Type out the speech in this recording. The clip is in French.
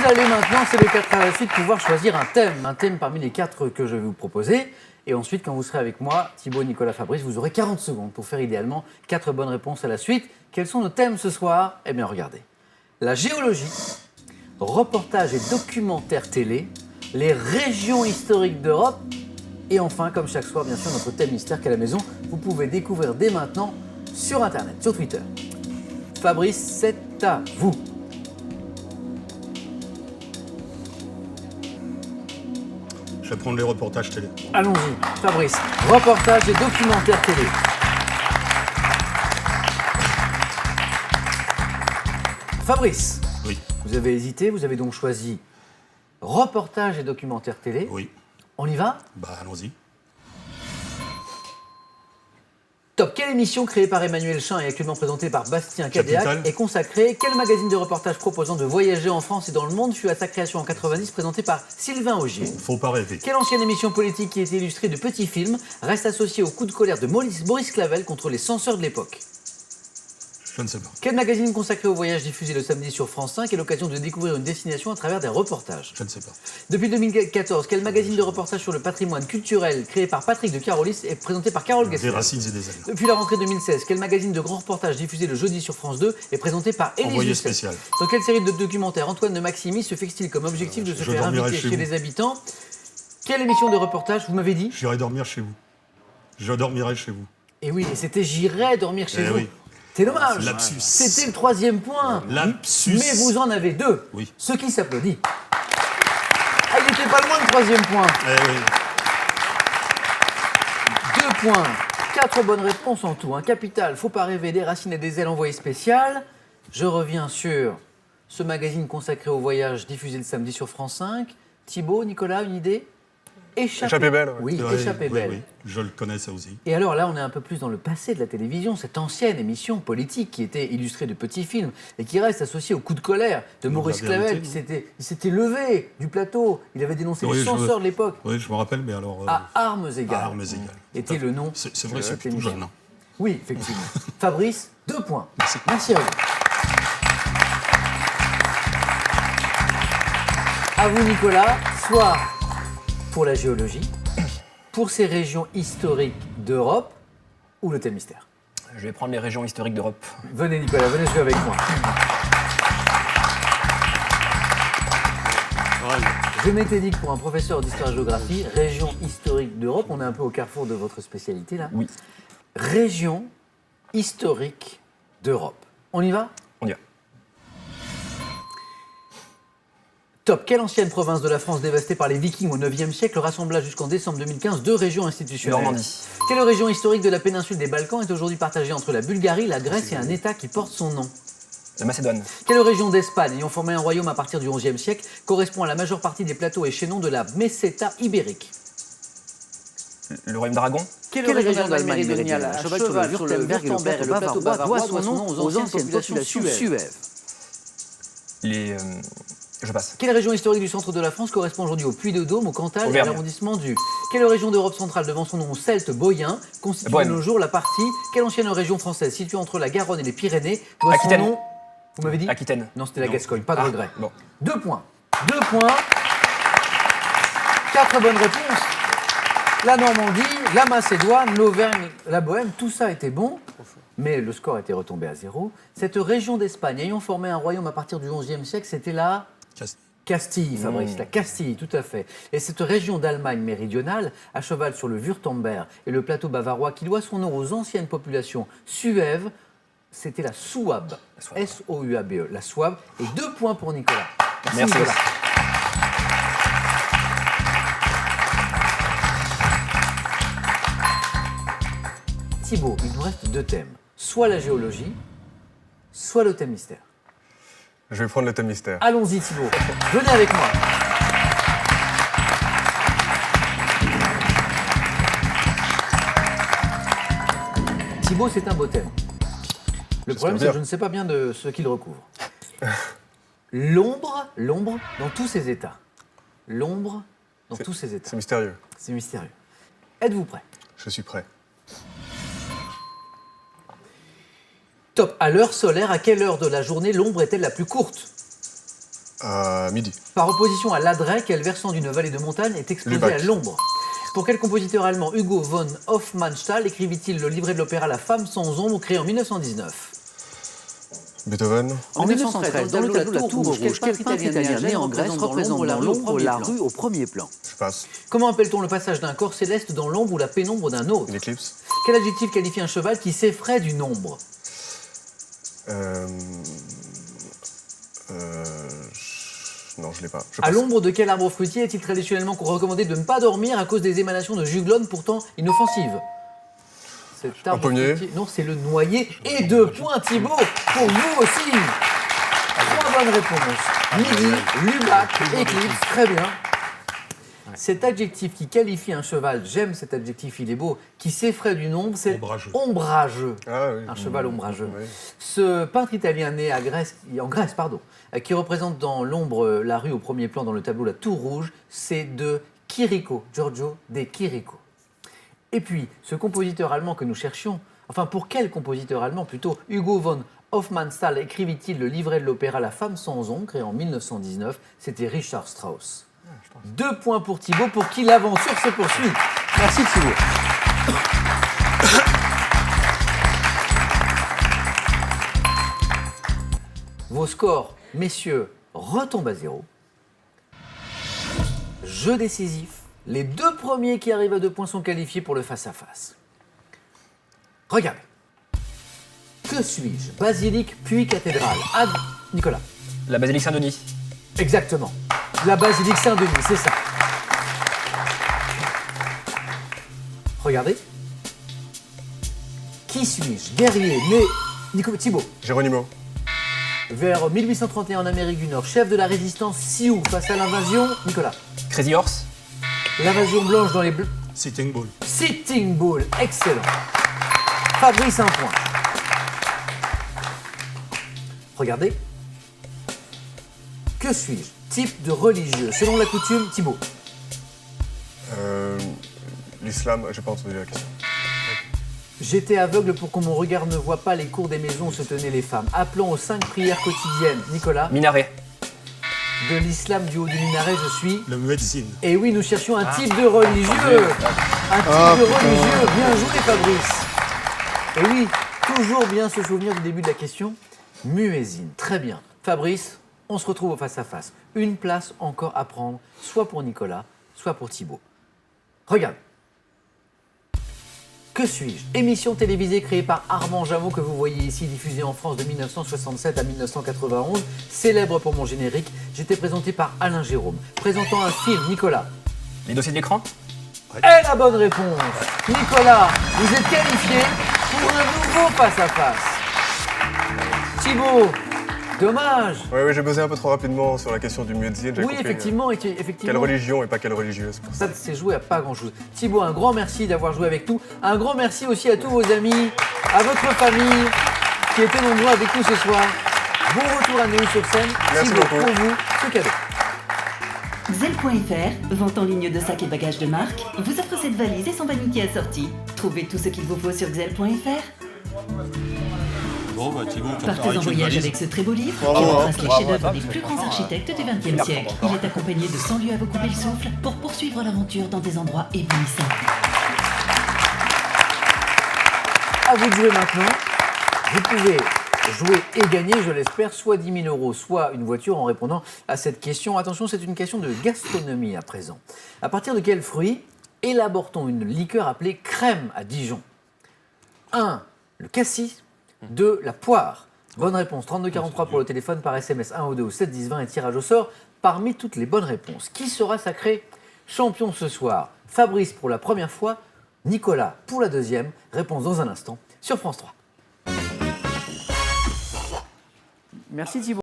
Vous allez maintenant, c'est les 4 à la suite, pouvoir choisir un thème parmi les 4 que je vais vous proposer. Et ensuite, quand vous serez avec moi, Thibaut, Nicolas, Fabrice, vous aurez 40 secondes pour faire idéalement 4 bonnes réponses à la suite. Quels sont nos thèmes ce soir? Eh bien, regardez. La géologie, reportage et documentaire télé, les régions historiques d'Europe, et enfin, comme chaque soir, bien sûr, notre thème mystère qu'à la maison, vous pouvez découvrir dès maintenant sur Internet, sur Twitter. Fabrice, c'est à vous. Je vais prendre les reportages télé. Allons-y, Fabrice. Reportage et documentaire télé. Fabrice, Oui. vous avez hésité, vous avez donc choisi reportage et documentaire télé. Oui. On y va? Bah, allons-y. Top. Quelle émission créée par Emmanuel Chin et actuellement présentée par Bastien Cadéac Capital. est consacrée? Quel magazine de reportage proposant de voyager en France et dans le monde fut à sa création en 90 présenté par Sylvain Augier? Faut pas rêver. Quelle ancienne émission politique qui était illustrée de petits films reste associée au coup de colère de Boris Clavel contre les censeurs de l'époque? Je ne sais pas. Quel magazine consacré au voyage diffusé le samedi sur France 5 est l'occasion de découvrir une destination à travers des reportages? Je ne sais pas. Depuis 2014, quel magazine de reportage sur le patrimoine culturel créé par Patrick de Carolis est présenté par Carole Des Gessler? racines et des ailes. Depuis la rentrée 2016, quel magazine de grands reportages diffusé le jeudi sur France 2 est présenté par Élise Envoyé Lucet? spécial. Dans quelle série de documentaires Antoine de Maximi se fixe-t-il comme objectif de se Je faire dormirai inviter chez chez vous. les habitants? Quelle émission de reportage, vous m'avez dit? J'irai dormir chez vous. Je dormirai chez vous. Et oui, et c'était J'irai dormir chez Eh vous. oui. C'est dommage. Lapsus. C'était le 3e point. Lapsus. Mais vous en avez 2. Oui. Ce qui s'applaudit. Ah, il n'était pas loin le 3e point. Eh oui. 2 points. 4 bonnes réponses en tout. Un capital, faut pas rêver, des racines et des ailes envoyées spéciales. Je reviens sur ce magazine consacré au voyage diffusé le samedi sur France 5. Thibaut, Nicolas, une idée? Échappée belle, ouais. Oui, C'est vrai, Échappée oui, belle. oui. Je le connais, ça aussi. Et alors là, on est un peu plus dans le passé de la télévision, cette ancienne émission politique qui était illustrée de petits films et qui reste associée au coup de colère de Maurice la vérité, Clavel, il s'était levé du plateau. Il avait dénoncé Oui, les censeurs de l'époque. Oui, je me rappelle, mais alors. À armes égales. à armes égales. Était le nom. C'est vrai, de c'est cette plutôt émission. jeune. Hein. Oui, effectivement. Fabrice, 2 points. Merci. Merci à vous. À vous, Nicolas, soit pour la géologie, pour ces régions historiques d'Europe ou le thème mystère. Je vais prendre les régions historiques d'Europe. Venez, Nicolas, venez jouer avec moi. Je m'étais dit que pour un professeur d'histoire-géographie, région historique d'Europe, on est un peu au carrefour de votre spécialité là. Oui. Région historique d'Europe. On y va? On y va. Top. Quelle ancienne province de la France dévastée par les Vikings au IXe siècle rassembla jusqu'en décembre 2015 2 régions institutionnelles? Normandie. Quelle région historique de la péninsule des Balkans est aujourd'hui partagée entre la Bulgarie, la Grèce et un État qui porte son nom? La Macédoine. Quelle région d'Espagne, ayant formé un royaume à partir du XIe siècle, correspond à la majeure partie des plateaux et chaînons de la Meseta ibérique? Le royaume d'Aragon. Quelle région d'Allemagne méridionale, à cheval sur le Württemberg et le plateau bavarois, doit son nom aux anciennes populations suèves? Les. Je passe. Quelle région historique du centre de la France correspond aujourd'hui au Puy-de-Dôme, au Cantal et à Auvergne. l'arrondissement du... Quelle région d'Europe centrale, devant son nom celte boyen, constitue de Bohème. nos jours la partie... Quelle ancienne région française située entre la Garonne et les Pyrénées doit son Aquitaine. nom... Vous m'avez dit? Aquitaine. Non, c'était la Non. Gascogne, pas de regret. Bon. 2 points. 2 points. 4 bonnes réponses. La Normandie, la Macédoine, l'Auvergne, la Bohème, tout ça était bon, mais le score était retombé à 0. Cette région d'Espagne, ayant formé un royaume à partir du XIe siècle, c'était la Castille, Fabrice, la Castille, tout à fait. Et cette région d'Allemagne méridionale, à cheval sur le Württemberg et le plateau bavarois, qui doit son nom aux anciennes populations suèves, c'était la Souabe. Souabe. S-O-U-A-B-E, la Souabe. Et 2 points pour Nicolas. Merci. Nicolas. Thibaut, il nous reste 2 thèmes. Soit la géologie, soit le thème mystère. Je vais prendre le thème mystère. Allons-y Thibaut, venez avec moi. Thibaut, c'est un beau thème. Le problème, c'est que bien. je ne sais pas bien de ce qu'il recouvre. L'ombre dans tous ses états. L'ombre dans tous ses états. C'est mystérieux. C'est mystérieux. Êtes-vous prêts? Je suis prêt. Top. À l'heure solaire, à quelle heure de la journée l'ombre est-elle la plus courte? À midi. Par opposition à l'Adret, quel versant d'une vallée de montagne est exposé Lübeck. à l'ombre? Pour quel compositeur allemand Hugo von Hofmannsthal écrivit-il le livret de l'opéra La femme sans ombre, créé en 1919? Beethoven. En 1913, dans le tableau La Tour Rouge, quel peintre italien né en Grèce représente dans l'ombre la rue au premier plan? Je passe. Comment appelle-t-on le passage d'un corps céleste dans l'ombre ou la pénombre d'un autre? Une éclipse. Quel adjectif qualifie un cheval qui s'effraie du nombre? Non, je l'ai pas. Je À passe. l'ombre de quel arbre fruitier est-il traditionnellement recommandé de ne pas dormir à cause des émanations de juglone pourtant inoffensives? Cet arbre pommier. fruitier- Non, c'est le noyer. Et 2 points, Thibaut, pour vous aussi. 3 bonnes réponses. Midi, Lubac, éclipse, très bien. Cet adjectif qui qualifie un cheval, j'aime cet adjectif, il est beau, qui s'effraie du nombre, c'est Ombrageux. ombrageux. Ah oui. Un cheval ombrageux. Oui. Ce peintre italien né en Grèce, qui représente dans l'ombre la rue au premier plan dans le tableau La Tour Rouge, c'est de Chirico, Giorgio de Chirico. Et puis, ce compositeur allemand que nous cherchions, enfin pour quel compositeur allemand plutôt, Hugo von Hofmannsthal écrivit-il le livret de l'opéra La femme sans ombre, créé en 1919, c'était Richard Strauss. 2 points pour Thibaut, pour qui l'aventure se poursuit. Merci Thibaut. Vos scores, messieurs, retombent à 0. Jeu décisif. Les 2 premiers qui arrivent à 2 points sont qualifiés pour le face-à-face. Regardez. Que suis-je? Basilique puis cathédrale. Nicolas. La basilique Saint-Denis. Exactement. La basilique Saint-Denis, c'est ça. Regardez. Qui suis-je? Guerrier, né... Thibaut. Geronimo. Vers 1831 en Amérique du Nord, chef de la résistance Sioux face à l'invasion... Nicolas. Crazy Horse. L'invasion blanche dans les... Sitting Bull. Sitting Bull, excellent. Fabrice, 1 point. Regardez. Que suis-je? Type de religieux. Selon la coutume, Thibaut. L'islam, j'ai pas entendu la question. J'étais aveugle pour que mon regard ne voie pas les cours des maisons où se tenaient les femmes. Appelons aux 5 prières quotidiennes. Nicolas. Minaret. De l'islam du haut du minaret, je suis... Le muezzin. Et oui, nous cherchions un type de religieux. Un type de religieux. Bien joué, Fabrice. Et oui, toujours bien se souvenir du début de la question. Muezzin. Très bien. Fabrice, on se retrouve au face-à-face. Une place encore à prendre, soit pour Nicolas, soit pour Thibaut. Regarde. Que suis-je? Émission télévisée créée par Armand Jameau que vous voyez ici, diffusée en France de 1967 à 1991. Célèbre pour mon générique, j'étais présenté par Alain Jérôme. Présentant un film, Nicolas. Les dossiers d'écran. Et la bonne réponse. Nicolas, vous êtes qualifié pour un nouveau face-à-face. Thibaut, dommage. Oui, j'ai buzzé un peu trop rapidement sur la question du muezzin. J'ai Oui, compris, effectivement, Quelle effectivement. religion et pas quelle religieuse pour ça. Ça s'est joué à pas grand-chose. Thibaut, un grand merci d'avoir joué avec nous. Un grand merci aussi à tous vos amis, à votre famille qui étaient nombreux avec nous ce soir. Bon retour à Neuilly-sur-Seine. Merci Thibaut, beaucoup. pour vous, ce cadeau. Xel.fr, vente en ligne de sacs et bagages de marque, vous offre cette valise et son vanité assorti. Trouvez tout ce qu'il vous faut sur Xel.fr. Bon, bah Thibaut, Partez en voyage avec ce très beau livre qui retrace les chefs-d'œuvre des plus grands architectes du XXe siècle. Il est accompagné de 100 lieux à vous couper le souffle pour poursuivre l'aventure dans des endroits éblouissants. À vous de jouer maintenant. Vous pouvez jouer et gagner, je l'espère, soit 10 000 €, soit une voiture en répondant à cette question. Attention, c'est une question de gastronomie à présent. À partir de quel fruit élabore-t-on une liqueur appelée crème à Dijon? 1. Le cassis. 2. La poire. Bonne réponse. 3243 pour le téléphone, par SMS 1 ou 2 ou 7 10 20 et tirage au sort parmi toutes les bonnes réponses. Qui sera sacré champion ce soir? Fabrice pour la première fois, Nicolas pour la deuxième. Réponse dans un instant sur France 3. Merci Thibaut.